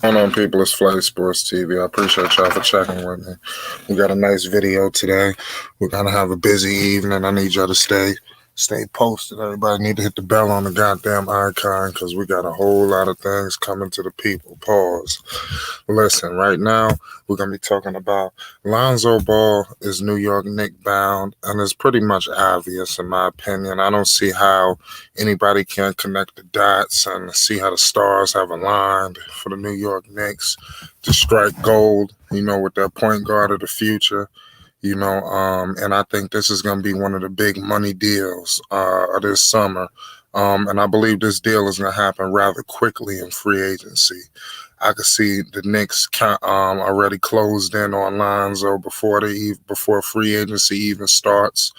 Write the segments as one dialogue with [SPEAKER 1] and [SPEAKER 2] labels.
[SPEAKER 1] Going on, people? It's Flight Sports TV. I appreciate y'all for checking with me. We got a nice video today. We're gonna have a busy evening. I need y'all to stay posted. Everybody need to hit the bell on the goddamn icon because we got a whole lot of things coming to the people. Pause. Listen, right now we're gonna be talking about Lonzo Ball is New York Knicks bound, and it's pretty much obvious in my opinion. I don't see how anybody can connect the dots and see how the stars have aligned for the New York Knicks to strike gold, with their point guard of the future. And I think this is going to be one of the big money deals of this summer. And I believe this deal is going to happen rather quickly in free agency. I could see the Knicks already closed in on Lonzo before free agency even starts.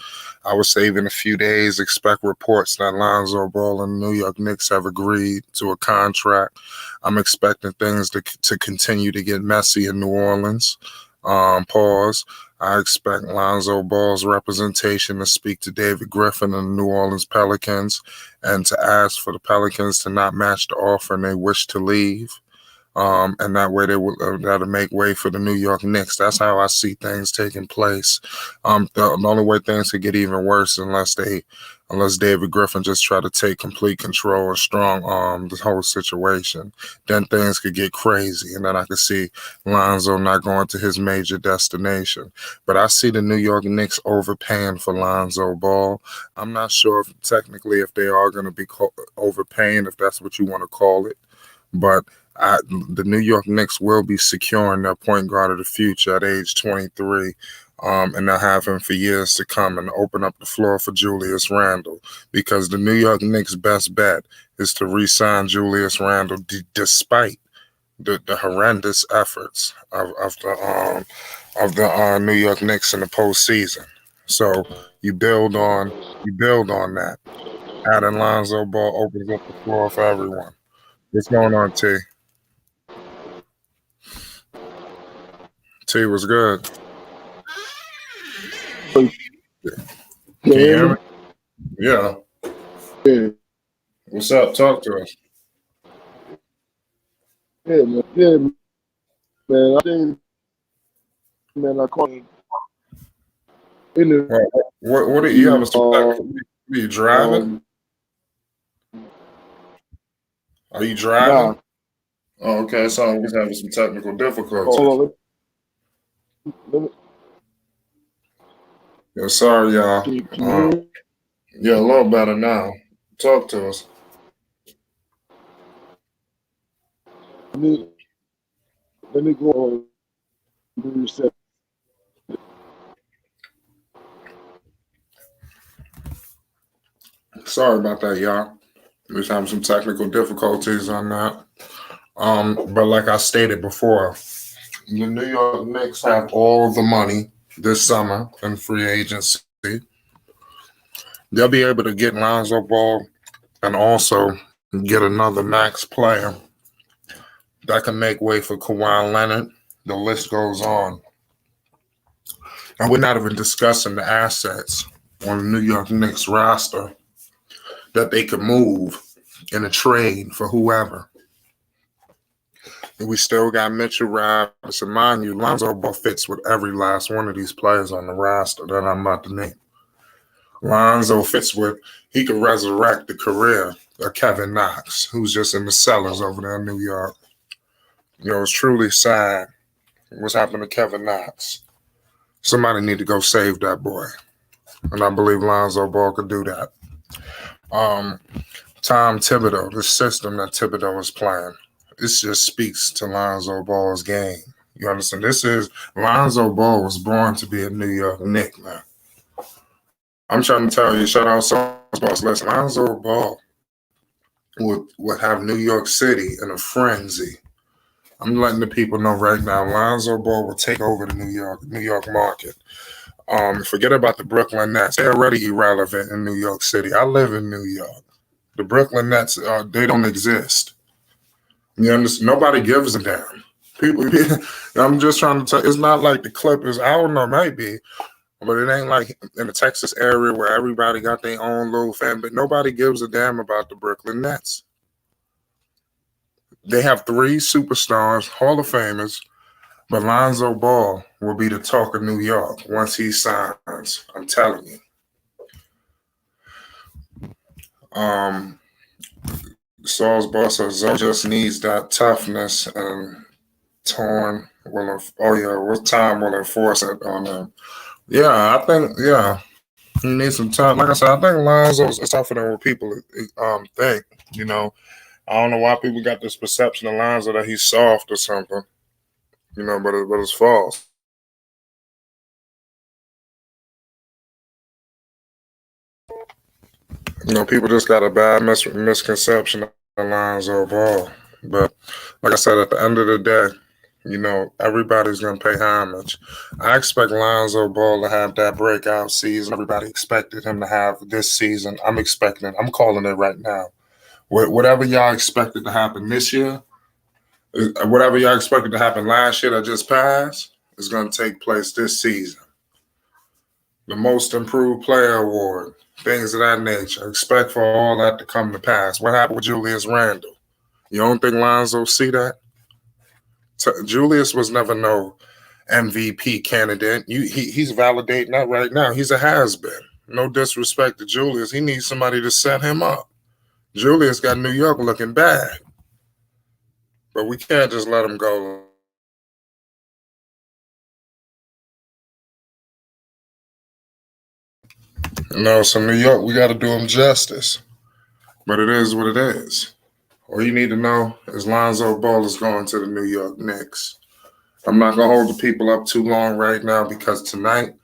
[SPEAKER 1] I would say in a few days, expect reports that Lonzo Ball and the New York Knicks have agreed to a contract. I'm expecting things to continue to get messy in New Orleans. Pause. I expect Lonzo Ball's representation to speak to David Griffin and the New Orleans Pelicans and to ask for the Pelicans to not match the offer and they wish to leave. And that way that'll make way for the New York Knicks. That's how I see things taking place. The only way things could get even worse unless David Griffin just try to take complete control and strong the whole situation. Then things could get crazy, and then I could see Lonzo not going to his major destination. But I see the New York Knicks overpaying for Lonzo Ball. I'm not sure if they are going to be overpaying, if that's what you want to call it, but the New York Knicks will be securing their point guard of the future at age 23, and they'll have him for years to come and open up the floor for Julius Randle, because the New York Knicks' best bet is to re-sign Julius Randle despite the horrendous efforts of the New York Knicks in the postseason. So you build on that. Adding Lonzo Ball opens up the floor for everyone. What's going on, T? T was good. Can you hear me? Yeah.
[SPEAKER 2] Yeah,
[SPEAKER 1] What's up? Talk to us.
[SPEAKER 2] yeah, man. I think, man, I caught in the
[SPEAKER 1] What do you have a spectacle? Are you driving? Are you driving?
[SPEAKER 2] nah.
[SPEAKER 1] Oh, okay. So we're having some technical difficulties.
[SPEAKER 2] Hold on, let me,
[SPEAKER 1] Yeah, sorry, y'all.
[SPEAKER 2] can you hear me?
[SPEAKER 1] Yeah, a little better now. Talk to us.
[SPEAKER 2] Let me go on reset.
[SPEAKER 1] Sorry about that, y'all. We're having some technical difficulties on that. But like I stated before, the New York Knicks have all the money this summer in free agency. They'll be able to get Lonzo Ball and also get another max player that can make way for Kawhi Leonard. The list goes on. And we're not even discussing the assets on the New York Knicks roster that they could move in a trade for whoever. And we still got Mitchell Robinson. Mind you, Lonzo Ball fits with every last one of these players on the roster that I'm about to name. Lonzo fits with, he could resurrect the career of Kevin Knox, who's just in the cellars over there in New York. It's truly sad what's happened to Kevin Knox. Somebody need to go save that boy. And I believe Lonzo Ball could do that. Tom Thibodeau, the system that Thibodeau is playing, this just speaks to Lonzo Ball's game. You understand? Lonzo Ball was born to be a New York Knick, man. I'm trying to tell you, shout out Boss. Listen, Lonzo Ball would have New York City in a frenzy. I'm letting the people know right now, Lonzo Ball will take over the New York market. Forget about the Brooklyn Nets. They're already irrelevant in New York City. I live in New York. The Brooklyn Nets, they don't exist. You understand? Nobody gives a damn. I'm just trying to tell you, it's not like the Clippers. I don't know, maybe, but it ain't like in the Texas area where everybody got their own little fan, but nobody gives a damn about the Brooklyn Nets. They have three superstars, Hall of Famers, but Lonzo Ball will be the talk of New York once he signs. I'm telling you. Saul's boss says Zoe just needs that toughness and torn will. Oh yeah, what time will enforce it on them? Yeah, I think he needs some time. Like I said, I think Lonzo's is tougher than what people think. You know, I don't know why people got this perception of Lonzo that he's soft or something. You know, but it's false. You know, people just got a bad misconception of Lonzo Ball. But like I said, at the end of the day, you know, everybody's going to pay homage. I expect Lonzo Ball to have that breakout season. Everybody expected him to have this season. I'm expecting it. I'm calling it right now. Whatever y'all expected to happen this year, whatever y'all expected to happen last year that just passed, is going to take place this season. The Most Improved Player Award, things of that nature. Expect for all that to come to pass. What happened with Julius Randle? You don't think Lonzo see that? Julius was never no MVP candidate. He's validating that right now. He's a has-been. No disrespect to Julius. He needs somebody to set him up. Julius got New York looking bad. But we can't just let him go. No, so New York, we got to do him justice. But it is what it is. All you need to know is Lonzo Ball is going to the New York Knicks. I'm not going to hold the people up too long right now because tonight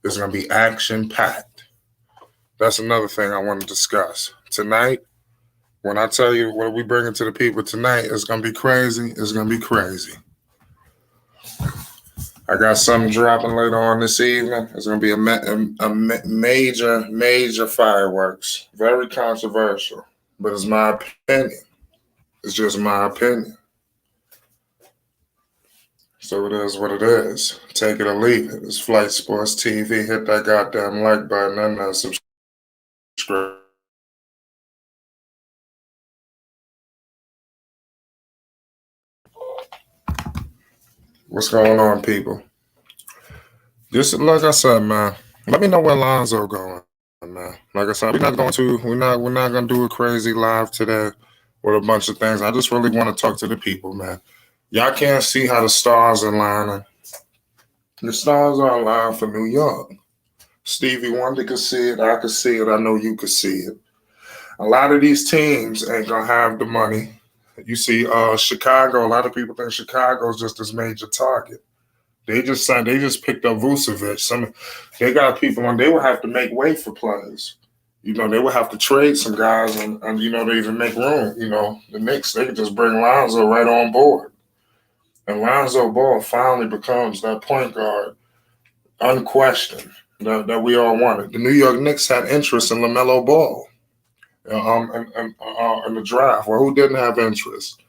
[SPEAKER 1] is going to be action-packed. That's another thing I want to discuss. Tonight, when I tell you what we bringing to the people tonight, it's going to be crazy. It's going to be crazy. I got something dropping later on this evening. It's going to be a major fireworks. Very controversial, but it's my opinion. It's just my opinion. So it is what it is. Take it or leave it. It's Flight Sports TV. Hit that goddamn like button and that subscribe. What's going on, people? Just like I said, man. Let me know where Lonzo going, man. Like I said, we're not gonna do a crazy live today with a bunch of things. I just really want to talk to the people, man. Y'all can't see how the stars are lining. The stars are aligned for New York. Stevie Wonder could see it. I could see it. I know you could see it. A lot of these teams ain't gonna have the money. You see, Chicago. A lot of people think Chicago is just this major target. They just picked up Vucevic. They got people on. They will have to make way for players. You know, they would have to trade some guys and you know, they even make room. You know, the Knicks, they could just bring Lonzo right on board. And Lonzo Ball finally becomes that point guard, unquestioned, that we all wanted. The New York Knicks had interest in LaMelo Ball in the draft. Well, who didn't have interest?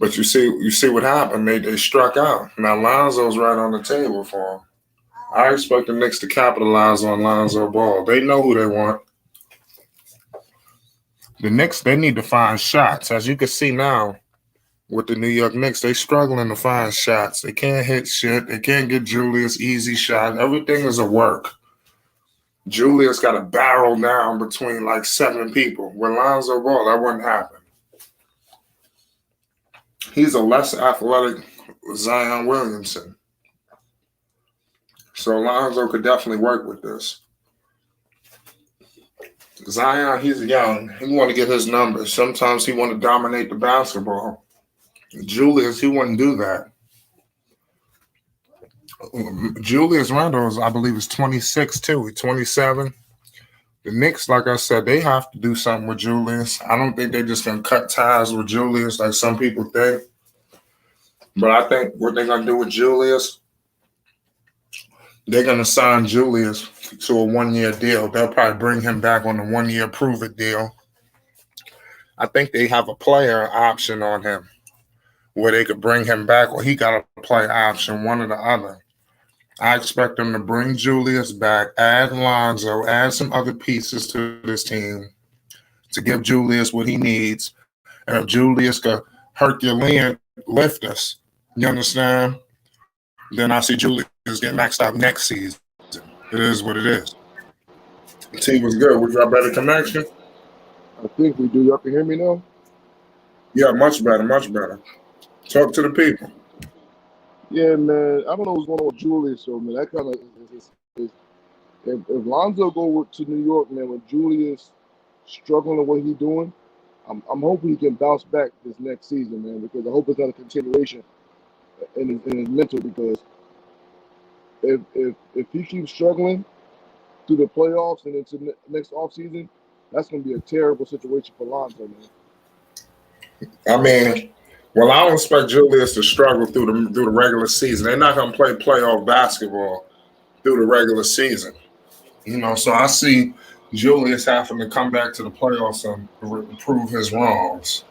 [SPEAKER 1] But you see what happened. They struck out. Now Lonzo's right on the table for him. I expect the Knicks to capitalize on Lonzo Ball. They know who they want. The Knicks, they need to find shots. As you can see now, with the New York Knicks, they struggling to find shots. They can't hit shit. They can't get Julius easy shot. Everything is a work. Julius got a barrel down between like 7 people. With Lonzo Ball, that wouldn't happen. He's a less athletic Zion Williamson. So Lonzo could definitely work with this. Zion, he's young. He want to get his numbers. Sometimes he want to dominate the basketball. Julius, he wouldn't do that. Julius Randle, I believe, is 26 too. He's 27. The Knicks, like I said, they have to do something with Julius. I don't think they're just going to cut ties with Julius like some people think. But I think what they're going to do with Julius, they're going to sign Julius to a 1-year deal. They'll probably bring him back on a 1-year prove-it deal. I think they have a player option on him where they could bring him back or he got a player option, one or the other. I expect them to bring Julius back, add Lonzo, add some other pieces to this team to give Julius what he needs. And if Julius could Herculean lifters. You understand? Then I see Julius get maxed out next season. It is what it is. The team was good. We got better connection.
[SPEAKER 2] I think we do. Y'all can hear me now?
[SPEAKER 1] Yeah, much better, much better. Talk to the people.
[SPEAKER 2] Yeah, man. I don't know what's going on with Julius, so man, that kind of is if Lonzo go to New York, man, with Julius struggling with what he's doing, I'm hoping he can bounce back this next season, man, because I hope it's not a continuation in his mental. Because if he keeps struggling through the playoffs and into next offseason, that's going to be a terrible situation for Lonzo, man.
[SPEAKER 1] I mean, well, I don't expect Julius to struggle through the regular season. They're not going to play playoff basketball through the regular season. So I see Julius having to come back to the playoffs and prove his wrongs.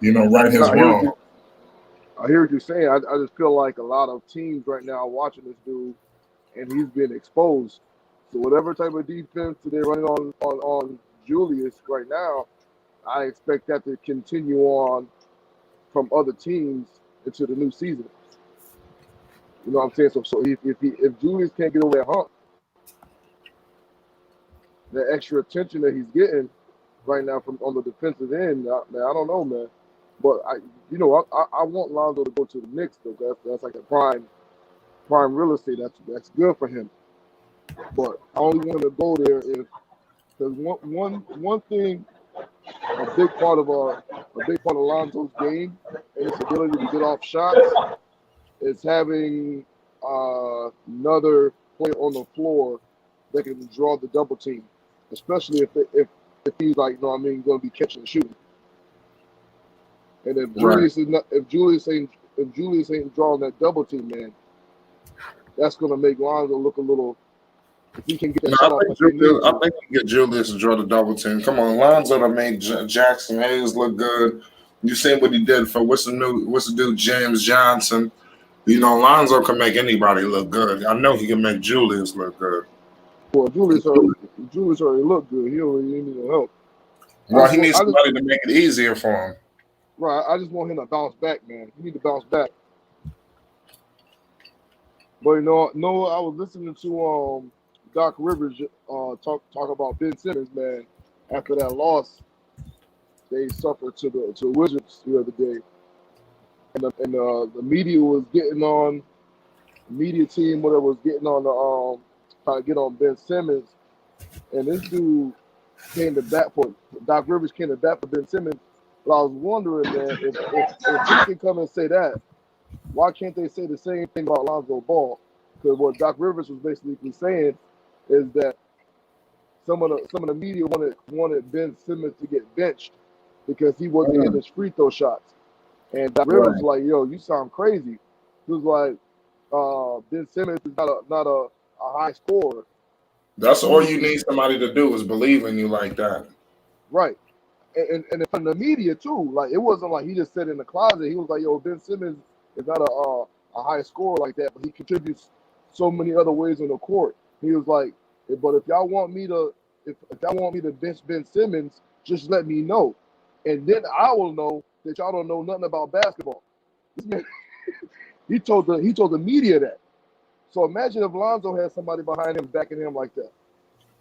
[SPEAKER 1] Right his
[SPEAKER 2] Now,
[SPEAKER 1] wrong.
[SPEAKER 2] I hear what you're saying. I just feel like a lot of teams right now are watching this dude, and he's been exposed. So whatever type of defense that they're running on Julius right now, I expect that to continue on from other teams into the new season. You know what I'm saying? So if Julius can't get over that hump, the extra attention that he's getting right now from on the defensive end, man, I don't know, man. But I want Lonzo to go to the Knicks though. That's like a prime real estate. That's good for him. But I only want to go there if because one thing, a big part of Lonzo's game and his ability to get off shots is having another player on the floor that can draw the double team, especially if he's like, you know what I mean, going to be catching and shooting. And if
[SPEAKER 1] Right.
[SPEAKER 2] Julius ain't drawing that double team, man, that's going to make Lonzo look a little. If he can get that
[SPEAKER 1] No,
[SPEAKER 2] shot off like they need
[SPEAKER 1] I
[SPEAKER 2] to.
[SPEAKER 1] think you get Julius to draw the double team. Come on, Lonzo that made Jackson Hayes look good. You seen what he did for what's the dude James Johnson. Lonzo can make anybody look good. I know he can make Julius look good.
[SPEAKER 2] Well, Julius already looked good. He already need no help.
[SPEAKER 1] Well, he needs somebody to make it easier for him.
[SPEAKER 2] Right. I just want him to bounce back, man. He need to bounce back. But no, I was listening to Doc Rivers talk about Ben Simmons, man. After that loss they suffered to the Wizards the other day, and the media was getting on the media team, whatever, was getting on the trying to get on Ben Simmons, and this dude came to bat for Doc Rivers came to bat for Ben Simmons. But I was wondering, man, if he can come and say that, why can't they say the same thing about Lonzo Ball? Because what Doc Rivers was basically saying is that some of the media wanted Ben Simmons to get benched because he wasn't hitting his free throw shots. And Doc Rivers was like, "Yo, you sound crazy." He was like, "Ben Simmons is not a high scorer."
[SPEAKER 1] That's all you need somebody to do is believe in you like that.
[SPEAKER 2] Right. And from the media too, like it wasn't like he just sat in the closet. He was like, "Yo, Ben Simmons is not a high scorer like that, but he contributes so many other ways on the court." He was like, "But if y'all want me to, if y'all want me to bench Ben Simmons, just let me know, and then I will know that y'all don't know nothing about basketball." This man, he told the media that. So imagine if Lonzo had somebody behind him backing him like that.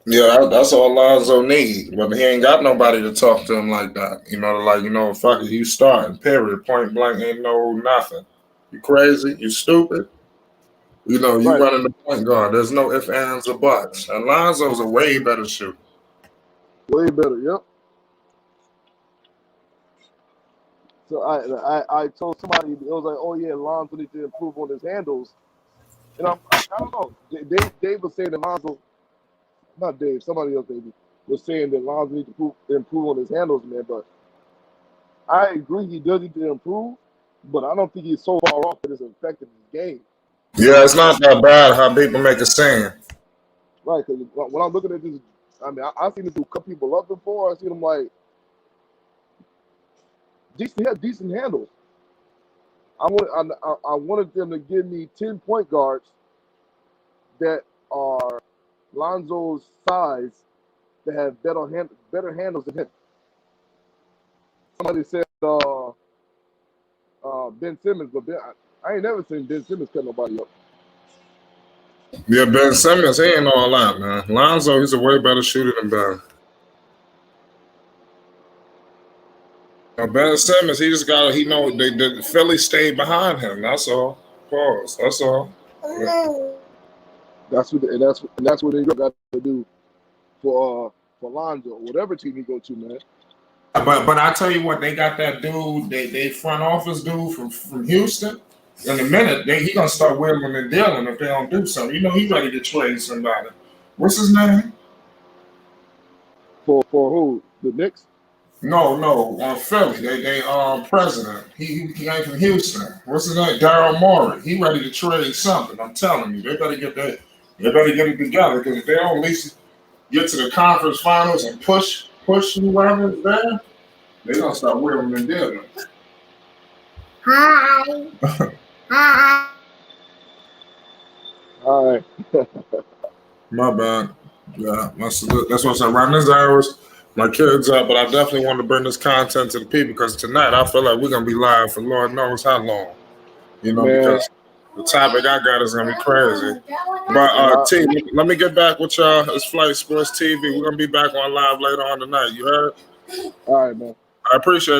[SPEAKER 1] Yeah, that's all Lonzo need. But he ain't got nobody to talk to him like that. Fuck it, you starting, period. Point blank, ain't no nothing. You crazy? You stupid? You
[SPEAKER 2] Right.
[SPEAKER 1] running the point guard. There's no ifs, ands, or buts. And Lonzo's a way better shooter.
[SPEAKER 2] Way better. Yep. So I told somebody, it was like, "Oh yeah, Lonzo needs to improve on his handles." And I don't know. Dave was saying that Lonzo, not Dave, somebody else maybe, was saying that Lonzo needs to improve on his handles, man. But I agree he does need to improve, but I don't think he's so far off that it's affecting his game.
[SPEAKER 1] Yeah, it's not that bad how people make it seem.
[SPEAKER 2] Right, because when I'm looking at this, I mean, I've seen him do cut people up before. I seen him like, he had decent handles. I wanted them to give me 10 point guards that are Lonzo's size that have better handles than him. Somebody said Ben Simmons, but I ain't never seen Ben Simmons cut nobody up.
[SPEAKER 1] Yeah, Ben Simmons, he ain't all that, man. Lonzo, he's a way better shooter than Ben. Ben Simmons, he just got he know the Philly stayed behind him. That's all. Pause. That's all. Yeah.
[SPEAKER 2] That's what they got to do for Lonzo, whatever team he go to, man.
[SPEAKER 1] But I tell you what, they got that dude, they front office dude from Houston. In a minute, he gonna start wheeling and dealing if they don't do something. You know, he ready to trade somebody. What's his name?
[SPEAKER 2] For who? The Knicks?
[SPEAKER 1] No, Philly. They president. He ain't from Houston. What's his name? Daryl Morey. He ready to trade something. I'm telling you, they better get that. They better get it together because if they don't at least get to the conference finals and push whoever's there, they gonna start wheeling and dealing.
[SPEAKER 3] Hi. Hi.
[SPEAKER 2] All right.
[SPEAKER 1] My bad. Yeah, that's what I'm saying. Around this hours, my kids up, but I definitely want to bring this content to the people because tonight I feel like we're gonna be live for Lord knows how long. You know,
[SPEAKER 2] Man.
[SPEAKER 1] because the topic I got is gonna be crazy. But T, let me get back with y'all. It's Flight Sports TV. We're gonna be back on live later on tonight. You heard?
[SPEAKER 2] All right, man.
[SPEAKER 1] I appreciate you.